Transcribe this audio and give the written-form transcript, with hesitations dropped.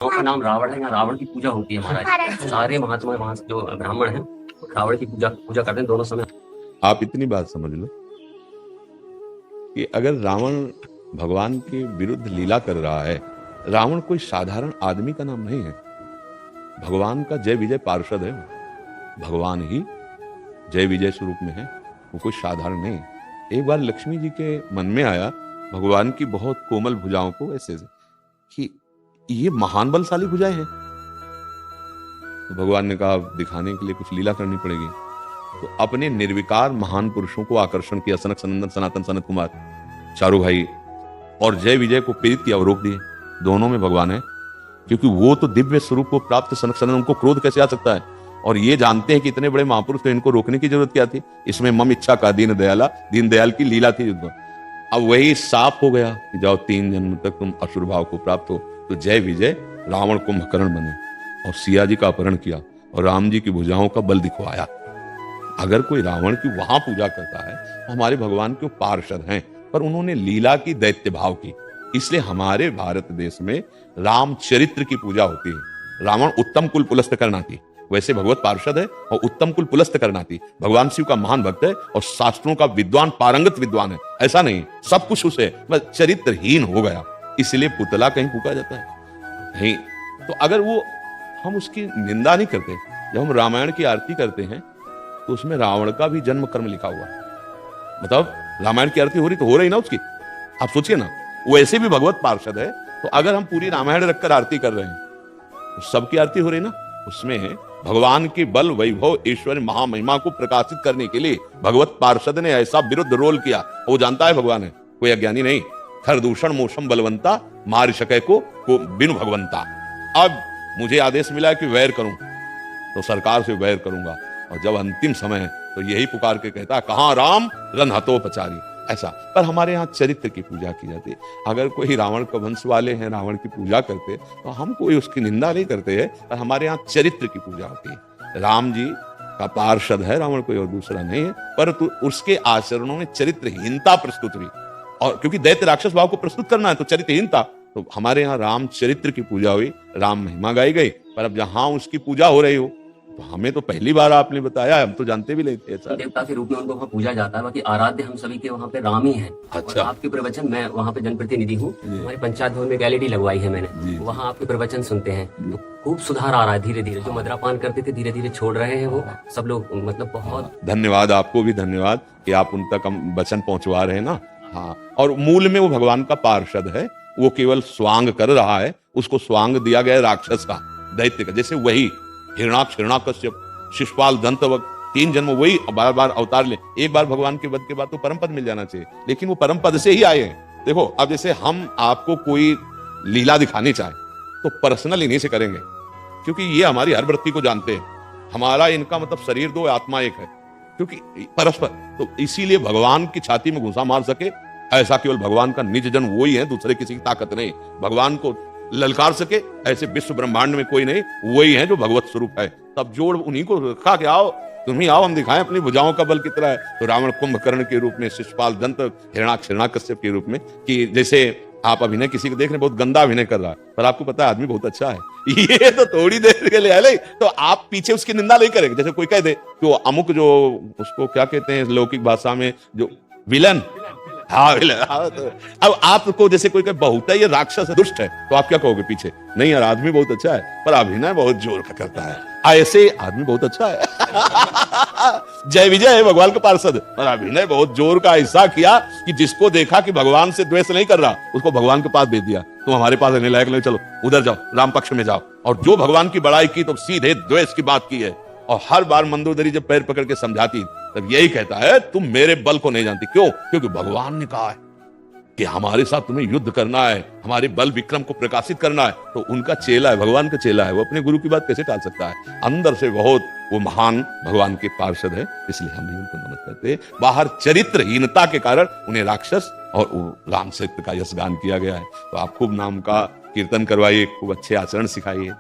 गाँव का नाम रावण है, यहाँ रावण की पूजा होती है महाराज। सारे महात्मा वहाँ से जो ब्राह्मण हैं रावण की पूजा पूजा करते हैं दोनों समय। आप इतनी बात समझ लो कि अगर रावण भगवान के विरुद्ध लीला कर रहा है, रावण कोई साधारण आदमी का नाम नहीं है। भगवान का जय विजय पार्षद है, भगवान ही जय विजय स्वरूप में है, वो कोई साधारण नहीं है। एक बार लक्ष्मी जी के मन में आया भगवान की बहुत कोमल भुजाओं को ऐसे कि ये महान बलशाली भुजाएं हैं। तो भगवान ने कहा दिखाने के लिए कुछ लीला करनी पड़ेगी। तो अपने निर्विकार महान पुरुषों को आकर्षण किया, सनक सनंदन सनातन सनत कुमार चारों भाई, और जय विजय को प्रेरित किया और रोक दिए। दोनों में भगवान है, क्योंकि वो तो दिव्य स्वरूप को प्राप्त सनक सनंदन, उनको क्रोध कैसे आ सकता है। और ये जानते हैं कि इतने बड़े महापुरुष, तो इनको रोकने की जरूरत क्या थी। इसमें मम इच्छा का दीन दयाल की लीला थी युद्ध। अब वही साफ हो गया कि जाओ 3 जन्म तक तुम असुर भाव को प्राप्त हो। तो जय विजय रावण कुंभकर्ण बने और सिया जी का अपहरण किया और राम जी की भुजाओं का बल दिखवाया। अगर कोई रावण की वहां पूजा करता है तो हमारे भगवान के पार्षद हैं, पर उन्होंने लीला की, दैत्य भाव की। इसलिए हमारे भारत देश में राम चरित्र की पूजा होती है। रावण उत्तम कुल पुलस्त करनाती, वैसे भगवत पार्षद है और उत्तम कुल पुलस्त करनाती। भगवान शिव का महान भक्त है और शास्त्रों का विद्वान, पारंगत विद्वान है। ऐसा नहीं सब कुछ उसे, बस चरित्रहीन हो गया, इसलिए पुतला कहीं फूका जाता है नहीं। तो अगर वो, हम उसकी निंदा नहीं करते। जब हम रामायण की आरती करते हैं तो उसमें रावण का भी जन्म कर्म लिखा हुआ है। मतलब रामायण की आरती हो रही तो हो रही ना उसकी, आप सोचिए ना, वो ऐसे भी भगवत पार्षद है। तो अगर हम पूरी रामायण रखकर आरती कर रहे हैं तो सबकी आरती हो रही ना। उसमें भगवान के बल, वैभव, ऐश्वर्य, महामहिमा को प्रकाशित करने के लिए भगवत पार्षद ने ऐसा विरुद्ध रोल किया। वो जानता है भगवान है, कोई अज्ञानी नहीं। खरदूषण मोशम बलवंता मार सके को बिनु भगवंता। अब मुझे आदेश मिला कि वैर करूं तो सरकार से वैर करूंगा, और जब अंतिम समय तो यही पुकार के कहता कहां राम रन हतोपचारी, ऐसा। पर हमारे यहाँ चरित्र की पूजा की जाती है। अगर कोई रावण का वंश वाले हैं, रावण की पूजा करते तो हम कोई उसकी निंदा नहीं करते हैं, पर हमारे यहाँ चरित्र की पूजा होती है। राम जी का पार्षद है रावण, कोई और दूसरा नहीं है, पर उसके आचरणों में चरित्रहीनता प्रस्तुत हुई। और क्योंकि दैत्य राक्षस भाव को प्रस्तुत करना है तो चरित्रहीनता, तो हमारे यहाँ राम चरित्र की पूजा हुई, राम महिमा गाई गई। पर अब जहां उसकी पूजा हो रही हो तो हमें तो पहली बार आपने बताया, हम तो जानते भी नहीं थे ऐसा। देवता के रूप में उनको वहाँ पूजा जाता है, बाकी आराध्य हम सभी के वहाँ पे राम ही है। अच्छा। आपके प्रवचन, मैं वहाँ पे जनप्रतिनिधि हूँ, हमारे पंचायत भवन में एक LED लगवाई है मैंने, वहाँ आपके प्रवचन सुनते हैं तो खूब सुधार आ रहा है धीरे धीरे। जो मदरापान करते थे धीरे धीरे छोड़ रहे हैं वो सब लोग, मतलब बहुत धन्यवाद। आपको भी धन्यवाद कि आप उन तक हम वचन पहुंचवा रहे हैं ना। हाँ, और मूल में वो भगवान का पार्षद है, वो केवल स्वांग कर रहा है। उसको स्वांग दिया गया राक्षस का, दैत्य का। जैसे वही हिरणाक्ष, हिरण्याकश्यप, शिशुपाल, दंतवक्, 3 जन्म वही बार बार अवतार ले। एक बार भगवान के वध के बाद तो परम पद मिल जाना चाहिए, लेकिन वो परम पद से ही आए हैं। देखो, अब जैसे हम आपको कोई लीला दिखानी चाहे तो पर्सनल इन्हीं से करेंगे, क्योंकि ये हमारी हर वृत्ति को जानते हैं। हमारा इनका मतलब शरीर 2 आत्मा 1 है, क्योंकि परस्पर। तो इसीलिए भगवान की छाती में घुसा मार सके ऐसा केवल भगवान का निज जन वो ही है, दूसरे किसी की ताकत नहीं। भगवान को ललकार सके ऐसे विश्व ब्रह्मांड में कोई नहीं, वही है जो भगवत स्वरूप है। तब जोड़ उन्हीं को रखा के आओ, तुम ही आओ, हम दिखाएं अपनी भुजाओं का बल कितना है। तो रावण कुंभकर्ण के रूप में, शिशुपाल दंत, हिरणाक्ष, हिरण्याकश्यप के रूप में, कि जैसे आप अभिनय किसी को देख रहे, बहुत गंदा अभिनय कर रहा है, पर आपको पता है आदमी बहुत अच्छा है, ये तो थोड़ी देर के लिए है, तो आप पीछे उसकी निंदा नहीं करेंगे। जैसे कोई कह दे कि वो अमुक, जो उसको क्या कहते हैं लौकिक भाषा में, जो विलन, हाँ विलन। तो अब आपको जैसे कोई कहे बहुत है, ये राक्षस है, दुष्ट है, तो आप क्या कहोगे पीछे? नहीं यार, आदमी बहुत अच्छा है पर अभिनय बहुत जोर का करता है, ऐसे आदमी बहुत अच्छा है। जय विजय है भगवान का पार्षद, पर अभिनय बहुत जोर का ऐसा किया कि जिसको देखा कि भगवान से द्वेष नहीं कर रहा, उसको भगवान के पास भेज दिया। तुम हमारे पास रहने लायक नहीं, चलो उधर जाओ, राम पक्ष में जाओ। और जो भगवान की बड़ाई की तो सीधे द्वेष की बात की है। और हर बार मंदोदरी जब पैर पकड़ के समझाती तब यही कहता है तुम मेरे बल को नहीं जानती। क्यों? क्योंकि भगवान ने कहा है कि हमारे साथ तुम्हें युद्ध करना है, हमारे बल विक्रम को प्रकाशित करना है। तो उनका चेला है, भगवान का चेला है, वो अपने गुरु की बात कैसे टाल सकता है? अंदर से बहुत वो महान भगवान के पार्षद है, इसलिए हम भी उनको नमन करते हैं। बाहर चरित्रहीनता के कारण उन्हें राक्षस और राम चरित्र का यश गान किया गया है। तो आप खूब नाम का कीर्तन करवाइए, खूब अच्छे आचरण सिखाइए।